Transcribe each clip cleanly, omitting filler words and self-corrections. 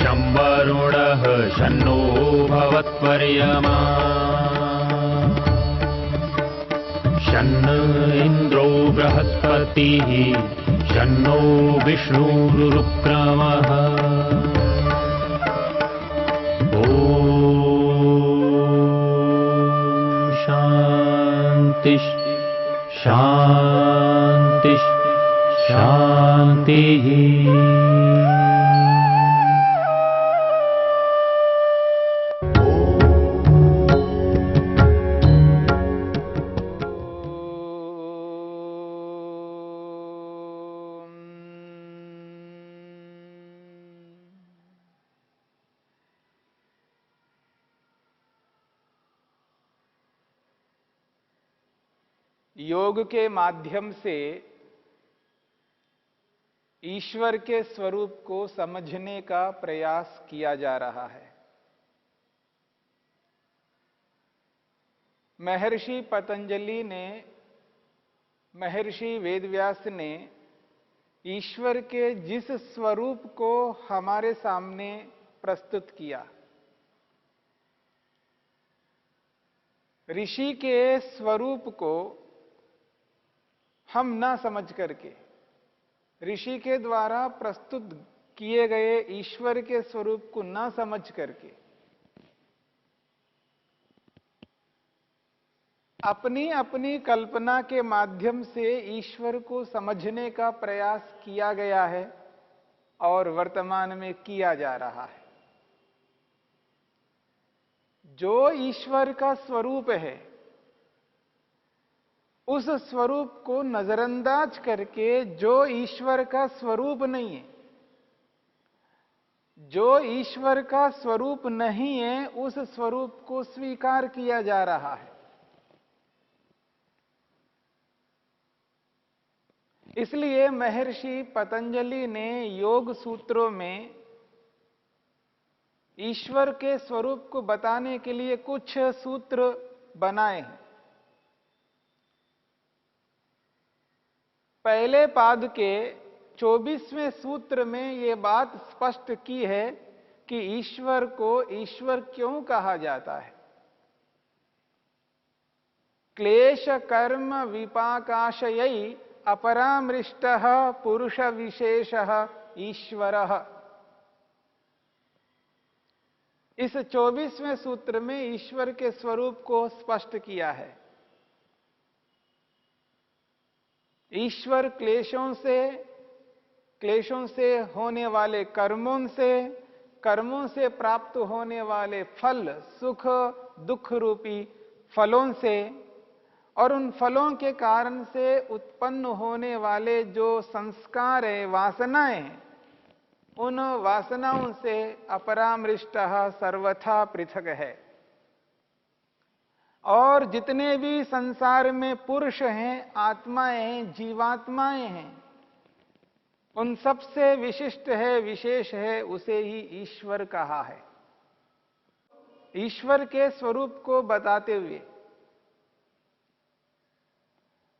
शं वरुणः शन्नो भवत्पर्यमा शन्न इन्द्रो बृहस्पतिः शन्नो विष्णुरुक्रमः ॐ शान्ति शान्ति शान्तिः। योग के माध्यम से ईश्वर के स्वरूप को समझने का प्रयास किया जा रहा है। महर्षि पतंजलि ने, महर्षि वेदव्यास ने ईश्वर के जिस स्वरूप को हमारे सामने प्रस्तुत किया, ऋषि के स्वरूप को हम ना समझ करके, ऋषि के द्वारा प्रस्तुत किए गए ईश्वर के स्वरूप को ना समझ करके अपनी अपनी कल्पना के माध्यम से ईश्वर को समझने का प्रयास किया गया है और वर्तमान में किया जा रहा है। जो ईश्वर का स्वरूप है, उस स्वरूप को नजरअंदाज करके जो ईश्वर का स्वरूप नहीं है, जो ईश्वर का स्वरूप नहीं है, उस स्वरूप को स्वीकार किया जा रहा है। इसलिए महर्षि पतंजलि ने योग सूत्रों में ईश्वर के स्वरूप को बताने के लिए कुछ सूत्र बनाए हैं। पहले पाद के 24वें सूत्र में यह बात स्पष्ट की है कि ईश्वर को ईश्वर क्यों कहा जाता है। क्लेश कर्म विपाकाशयी अपरामृष्टः पुरुष विशेषः ईश्वरः। इस 24वें सूत्र में ईश्वर के स्वरूप को स्पष्ट किया है। ईश्वर क्लेशों से होने वाले कर्मों से प्राप्त होने वाले फल, सुख दुख रूपी फलों से, और उन फलों के कारण से उत्पन्न होने वाले जो संस्कार है, वासनाएं हैं, उन वासनाओं से अपरामृष्टः सर्वथा पृथक है। और जितने भी संसार में पुरुष हैं, आत्माएं हैं, जीवात्माएं हैं, उन सबसे विशिष्ट है, विशेष है, उसे ही ईश्वर कहा है। ईश्वर के स्वरूप को बताते हुए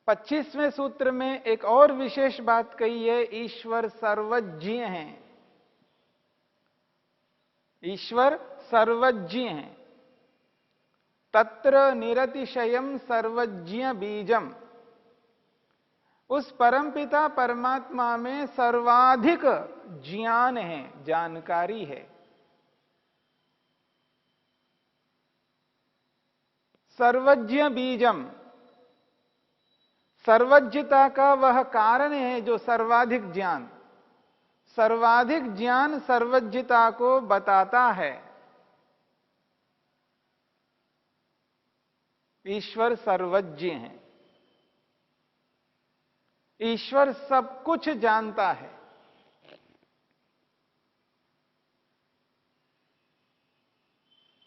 25वें सूत्र में एक और विशेष बात कही है, ईश्वर सर्वज्ञ हैं। ईश्वर सर्वज्ञ हैं। तत्र निरतिशयम सर्वज्ञ बीजम। उस परमपिता परमात्मा में सर्वाधिक ज्ञान है, जानकारी है। सर्वज्ञ बीजम, सर्वज्ञता का वह कारण है जो सर्वाधिक ज्ञान, सर्वाधिक ज्ञान सर्वज्ञता को बताता है। ईश्वर सर्वज्ञ है। ईश्वर सब कुछ जानता है।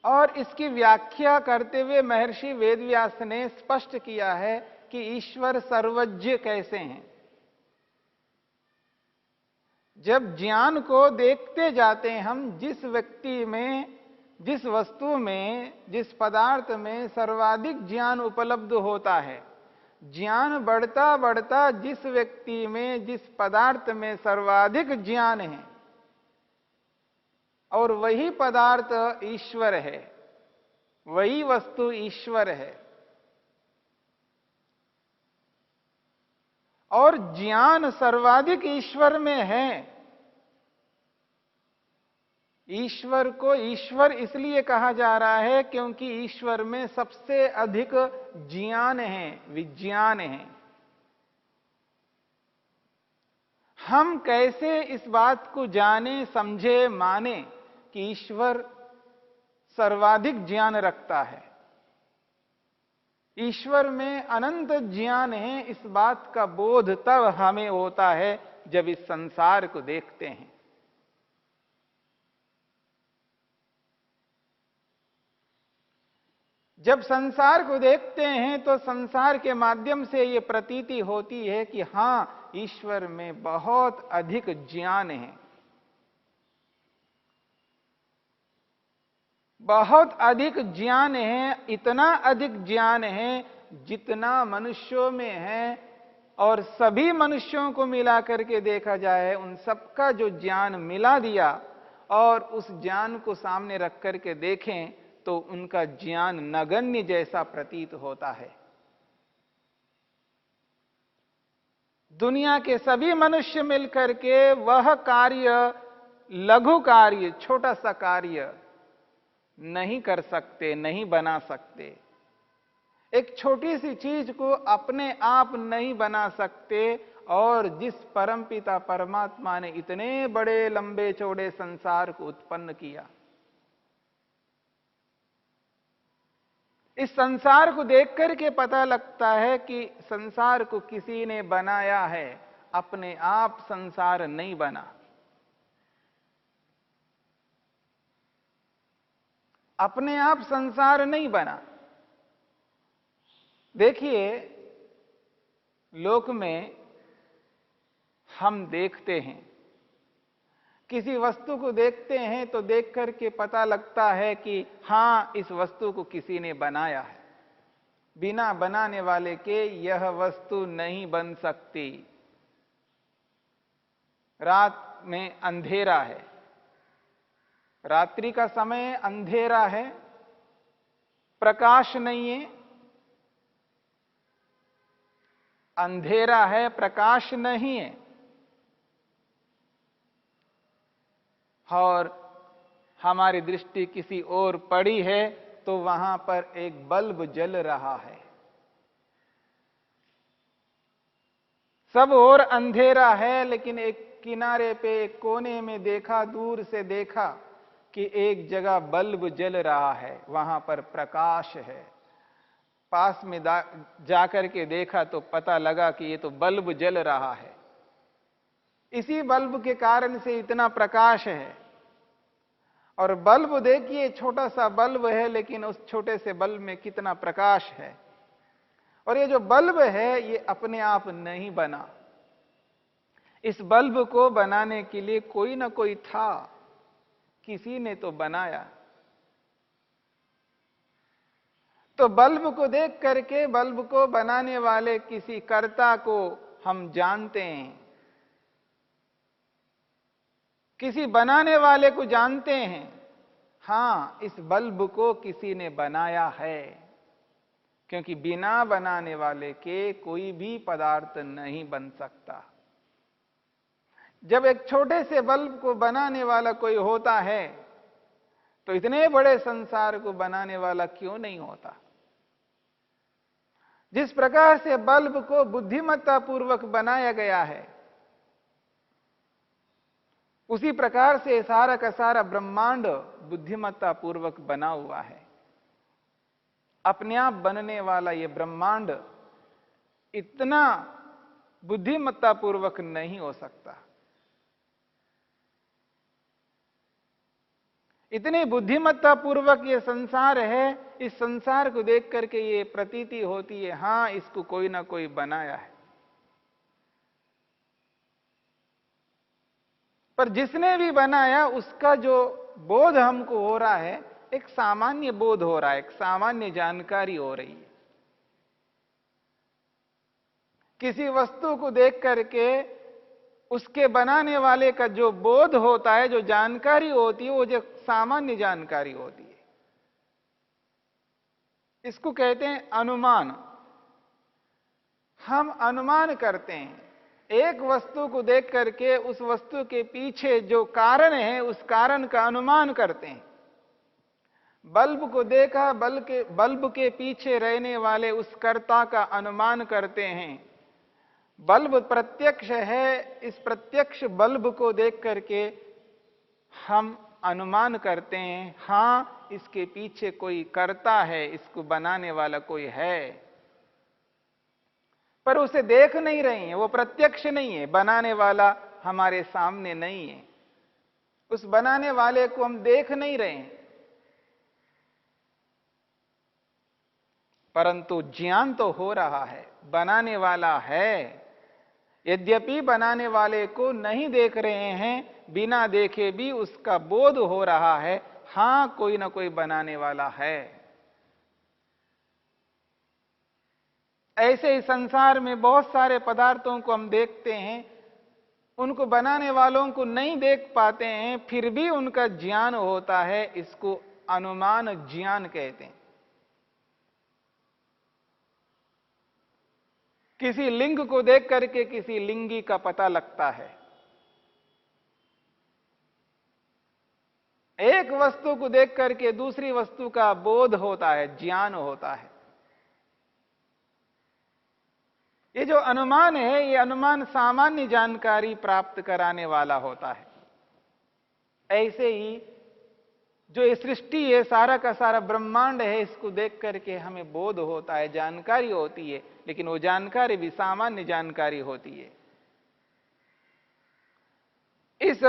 और इसकी व्याख्या करते हुए महर्षि वेदव्यास ने स्पष्ट किया है कि ईश्वर सर्वज्ञ कैसे हैं। जब ज्ञान को देखते जाते हैं हम, जिस व्यक्ति में, जिस वस्तु में, जिस पदार्थ में सर्वाधिक ज्ञान उपलब्ध होता है, ज्ञान बढ़ता बढ़ता जिस व्यक्ति में, जिस पदार्थ में सर्वाधिक ज्ञान है, और वही पदार्थ ईश्वर है, वही वस्तु ईश्वर है। और ज्ञान सर्वाधिक ईश्वर में है। ईश्वर को ईश्वर इसलिए कहा जा रहा है क्योंकि ईश्वर में सबसे अधिक ज्ञान है, विज्ञान है। हम कैसे इस बात को जाने, समझे, माने कि ईश्वर सर्वाधिक ज्ञान रखता है, ईश्वर में अनंत ज्ञान है, इस बात का बोध तब हमें होता है जब इस संसार को देखते हैं। जब संसार को देखते हैं तो संसार के माध्यम से यह प्रतीति होती है कि हां, ईश्वर में बहुत अधिक ज्ञान है, बहुत अधिक ज्ञान है। इतना अधिक ज्ञान है जितना मनुष्यों में है, और सभी मनुष्यों को मिला करके देखा जाए, उन सबका जो ज्ञान मिला दिया और उस ज्ञान को सामने रख करके देखें तो उनका ज्ञान नगण्य जैसा प्रतीत होता है। दुनिया के सभी मनुष्य मिलकर के वह कार्य, लघु कार्य, छोटा सा कार्य नहीं कर सकते, नहीं बना सकते। एक छोटी सी चीज को अपने आप नहीं बना सकते, और जिस परमपिता परमात्मा ने इतने बड़े लंबे चौड़े संसार को उत्पन्न किया, इस संसार को देख करके पता लगता है कि संसार को किसी ने बनाया है, अपने आप संसार नहीं बना। अपने आप संसार नहीं बना। देखिए, लोक में हम देखते हैं, किसी वस्तु को देखते हैं तो देख करके पता लगता है कि हां, इस वस्तु को किसी ने बनाया है। बिना बनाने वाले के यह वस्तु नहीं बन सकती। रात में अंधेरा है, रात्रि का समय अंधेरा है, प्रकाश नहीं है। अंधेरा है, प्रकाश नहीं है, और हमारी दृष्टि किसी और पड़ी है तो वहां पर एक बल्ब जल रहा है। सब और अंधेरा है, लेकिन एक किनारे पे, एक कोने में देखा, दूर से देखा कि एक जगह बल्ब जल रहा है, वहां पर प्रकाश है। पास में जाकर के देखा तो पता लगा कि ये तो बल्ब जल रहा है। इसी बल्ब के कारण से इतना प्रकाश है। और बल्ब देखिए, छोटा सा बल्ब है, लेकिन उस छोटे से बल्ब में कितना प्रकाश है। और ये जो बल्ब है, ये अपने आप नहीं बना। इस बल्ब को बनाने के लिए कोई ना कोई था, किसी ने तो बनाया। तो बल्ब को देख करके, बल्ब को बनाने वाले किसी कर्ता को हम जानते हैं, किसी बनाने वाले को जानते हैं। हां, इस बल्ब को किसी ने बनाया है, क्योंकि बिना बनाने वाले के कोई भी पदार्थ नहीं बन सकता। जब एक छोटे से बल्ब को बनाने वाला कोई होता है, तो इतने बड़े संसार को बनाने वाला क्यों नहीं होता? जिस प्रकार से बल्ब को बुद्धिमत्ता पूर्वक बनाया गया है, उसी प्रकार से सारा का सारा ब्रह्मांड बुद्धिमत्ता पूर्वक बना हुआ है। अपने आप बनने वाला यह ब्रह्मांड इतना बुद्धिमत्ता पूर्वक नहीं हो सकता। इतनी बुद्धिमत्ता पूर्वक ये संसार है, इस संसार को देख करके ये प्रतीति होती है, हां, इसको कोई ना कोई बनाया है। पर जिसने भी बनाया, उसका जो बोध हमको हो रहा है, एक सामान्य बोध हो रहा है, एक सामान्य जानकारी हो रही है। किसी वस्तु को देख करके उसके बनाने वाले का जो बोध होता है, जो जानकारी होती है, वो जो सामान्य जानकारी होती है, इसको कहते हैं अनुमान। हम अनुमान करते हैं, एक वस्तु को देख करके उस वस्तु के पीछे जो कारण है उस कारण का अनुमान करते हैं। बल्ब को देखा, बल्ब के पीछे रहने वाले उस कर्ता का अनुमान करते हैं। बल्ब प्रत्यक्ष है, इस प्रत्यक्ष बल्ब को देख करके हम अनुमान करते हैं, हां इसके पीछे कोई कर्ता है, इसको बनाने वाला कोई है, पर उसे देख नहीं रहे हैं, वो प्रत्यक्ष नहीं है, बनाने वाला हमारे सामने नहीं है, उस बनाने वाले को हम देख नहीं रहे हैं, परंतु ज्ञान तो हो रहा है, बनाने वाला है। यद्यपि बनाने वाले को नहीं देख रहे हैं, बिना देखे भी उसका बोध हो रहा है, हां कोई ना कोई बनाने वाला है। ऐसे ही संसार में बहुत सारे पदार्थों को हम देखते हैं, उनको बनाने वालों को नहीं देख पाते हैं, फिर भी उनका ज्ञान होता है, इसको अनुमान ज्ञान कहते हैं। किसी लिंग को देख करके किसी लिंगी का पता लगता है, एक वस्तु को देख करके दूसरी वस्तु का बोध होता है, ज्ञान होता है। ये जो अनुमान है, ये अनुमान सामान्य जानकारी प्राप्त कराने वाला होता है। ऐसे ही जो ये सृष्टि है, सारा का सारा ब्रह्मांड है, इसको देख करके हमें बोध होता है, जानकारी होती है, लेकिन वो जानकारी भी सामान्य जानकारी होती है। इस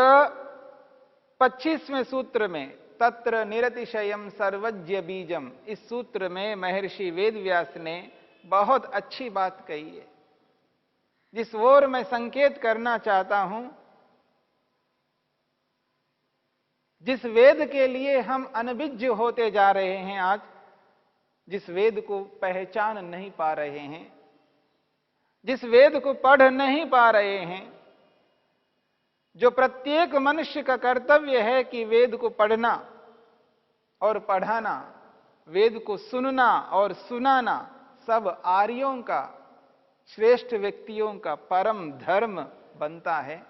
25वें सूत्र में तत्र निरतिशयम सर्वज्ञ बीजम, इस सूत्र में महर्षि वेदव्यास ने बहुत अच्छी बात कही है, जिस ओर मैं संकेत करना चाहता हूं। जिस वेद के लिए हम अनभिज्ञ होते जा रहे हैं आज, जिस वेद को पहचान नहीं पा रहे हैं, जिस वेद को पढ़ नहीं पा रहे हैं, जो प्रत्येक मनुष्य का कर्तव्य है कि वेद को पढ़ना और पढ़ाना, वेद को सुनना और सुनाना, सब आर्यों का, श्रेष्ठ व्यक्तियों का परम धर्म बनता है।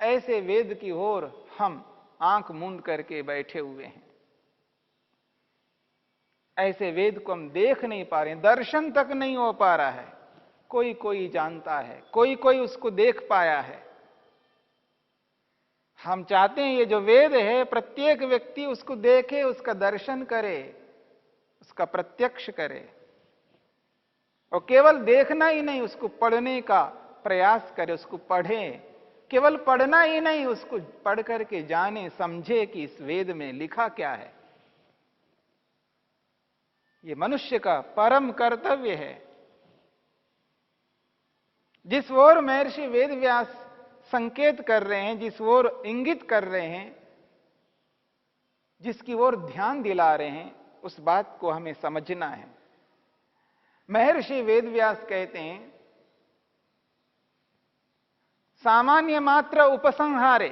ऐसे वेद की ओर हम आंख मूंद करके बैठे हुए हैं। ऐसे वेद को हम देख नहीं पा रहे हैं, दर्शन तक नहीं हो पा रहा है। कोई कोई जानता है, कोई कोई उसको देख पाया है। हम चाहते हैं ये जो वेद है, प्रत्येक व्यक्ति उसको देखे, उसका दर्शन करे, उसका प्रत्यक्ष करे, और केवल देखना ही नहीं, उसको पढ़ने का प्रयास करे, उसको पढ़े। केवल पढ़ना ही नहीं, उसको पढ़ करके जाने, समझे कि इस वेद में लिखा क्या है। ये मनुष्य का परम कर्तव्य है। जिस ओर महर्षि वेदव्यास संकेत कर रहे हैं, जिस ओर इंगित कर रहे हैं, जिसकी ओर ध्यान दिला रहे हैं, उस बात को हमें समझना है। महर्षि वेदव्यास कहते हैं, सामान्य मात्र उपसंहारे,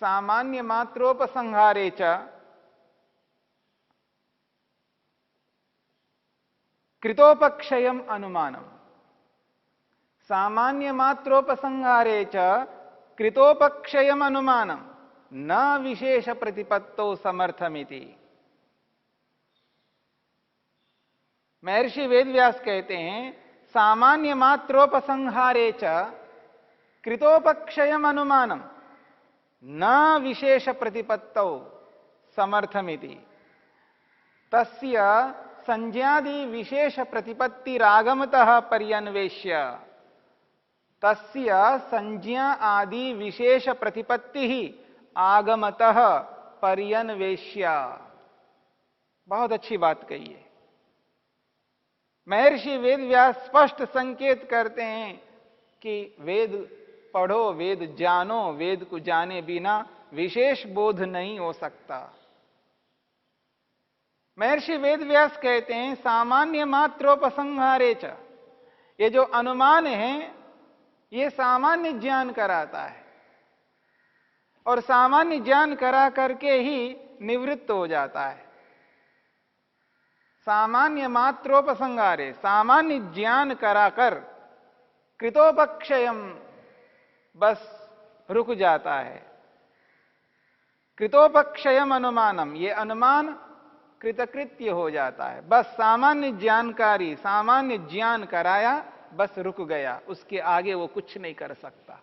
सामान्य मात्रोपसंहारे च कृतोपक्षयम अनुमानम, सामान्य मात्रोपसंहारे च कृतोपक्षयम अनुमानम न विशेष प्रतिपत्तो समर्थमिति। महर्षि वेदव्यास कहते हैं, सामान्य मात्रोपसंहारे च कृतोपक्षयम अनुमानम न विशेष प्रतिपत्तौ समर्थमिति। तस्य संज्ञादि विशेष प्रतिपत्तिरागमतः पर्यन्वेष्य, तस्य संज्ञा आदि विशेष प्रतिपत्ति ही आगमतः पर्यन्वेष्य। बहुत अच्छी बात कही है। महर्षि वेदव्यास स्पष्ट संकेत करते हैं कि वेद पढ़ो, वेद जानो, वेद को जाने बिना विशेष बोध नहीं हो सकता। महर्षि वेदव्यास कहते हैं, सामान्य मात्रोपसंहारे च, ये जो अनुमान है, ये सामान्य ज्ञान कराता है और सामान्य ज्ञान करा करके ही निवृत्त हो जाता है। सामान्य मात्रोपसंगारे, सामान्य ज्ञान कराकर कृतोपक्षयम, बस रुक जाता है। कृतोपक्षयम अनुमानम, ये अनुमान कृतकृत्य हो जाता है। बस सामान्य जानकारी, सामान्य ज्ञान कराया, बस रुक गया, उसके आगे वो कुछ नहीं कर सकता।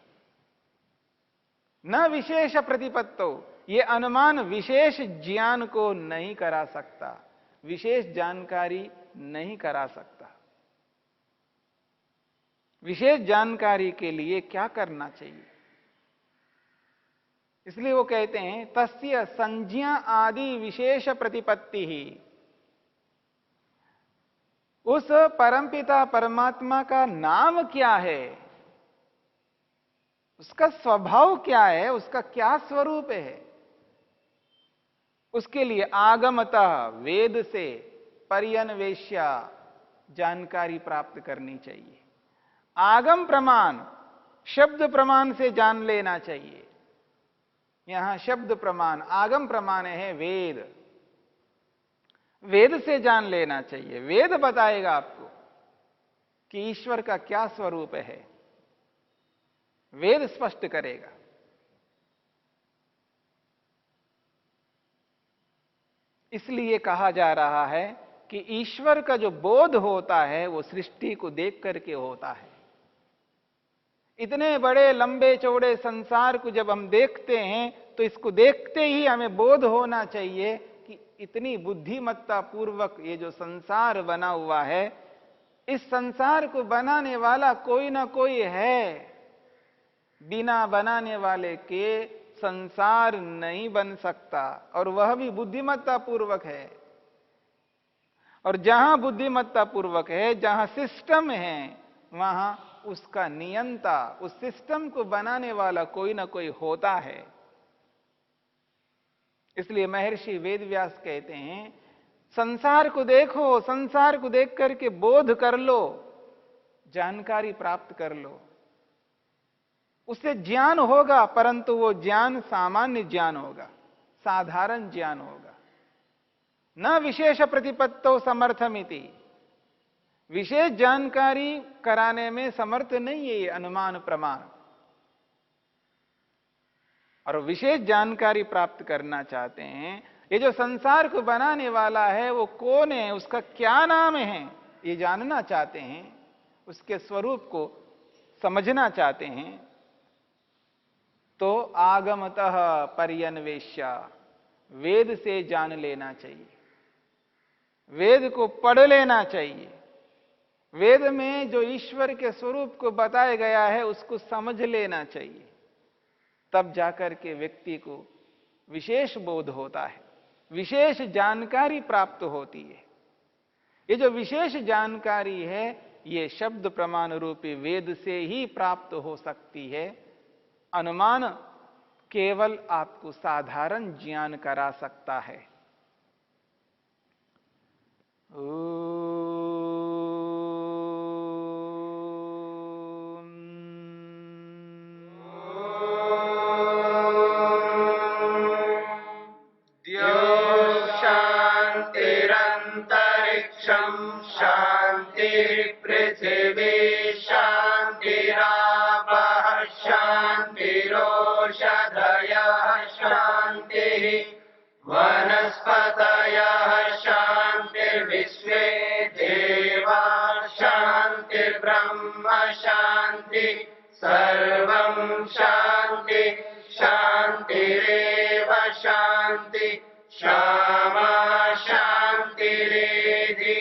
न विशेष प्रतिपत्तो, ये अनुमान विशेष ज्ञान को नहीं करा सकता, विशेष जानकारी नहीं करा सकता। विशेष जानकारी के लिए क्या करना चाहिए? इसलिए वो कहते हैं तस्य संज्ञा आदि विशेष प्रतिपत्ति ही। उस परमपिता परमात्मा का नाम क्या है, उसका स्वभाव क्या है, उसका क्या स्वरूप है, उसके लिए आगमतः वेद से पर्यन्वेष्या जानकारी प्राप्त करनी चाहिए। आगम प्रमाण, शब्द प्रमाण से जान लेना चाहिए। यहां शब्द प्रमाण, आगम प्रमाण है वेद, वेद से जान लेना चाहिए। वेद बताएगा आपको कि ईश्वर का क्या स्वरूप है, वेद स्पष्ट करेगा। इसलिए कहा जा रहा है कि ईश्वर का जो बोध होता है वो सृष्टि को देख करके होता है। इतने बड़े लंबे चौड़े संसार को जब हम देखते हैं तो इसको देखते ही हमें बोध होना चाहिए कि इतनी बुद्धिमत्ता पूर्वक ये जो संसार बना हुआ है, इस संसार को बनाने वाला कोई ना कोई है। बिना बनाने वाले के संसार नहीं बन सकता, और वह भी बुद्धिमत्ता पूर्वक है। और जहां बुद्धिमत्ता पूर्वक है, जहां सिस्टम है, वहां उसका नियंता, उस सिस्टम को बनाने वाला कोई ना कोई होता है। इसलिए महर्षि वेदव्यास कहते हैं संसार को देखो, संसार को देख करके बोध कर लो, जानकारी प्राप्त कर लो। उससे ज्ञान होगा, परंतु वो ज्ञान सामान्य ज्ञान होगा, साधारण ज्ञान होगा। न विशेष प्रतिपत्तो समर्थमिति, विशेष जानकारी कराने में समर्थ नहीं है ये अनुमान प्रमाण। और विशेष जानकारी प्राप्त करना चाहते हैं, ये जो संसार को बनाने वाला है वो कौन है, उसका क्या नाम है, ये जानना चाहते हैं, उसके स्वरूप को समझना चाहते हैं, तो आगमतः पर्यन्वेष्या, वेद से जान लेना चाहिए, वेद को पढ़ लेना चाहिए। वेद में जो ईश्वर के स्वरूप को बताया गया है उसको समझ लेना चाहिए, तब जाकर के व्यक्ति को विशेष बोध होता है, विशेष जानकारी प्राप्त होती है। ये जो विशेष जानकारी है ये शब्द प्रमाण रूपी वेद से ही प्राप्त हो सकती है। अनुमान केवल आपको साधारण ज्ञान करा सकता है। पृथिवी शान्तिरापः शान्तिरोषधयः शान्तिः वनस्पतयः शान्तिर्विश्वे देवा शान्तिर्ब्रह्म शान्ति सर्वं शान्ति शान्तिरेव शान्ति क्षमा शान्तिरेधि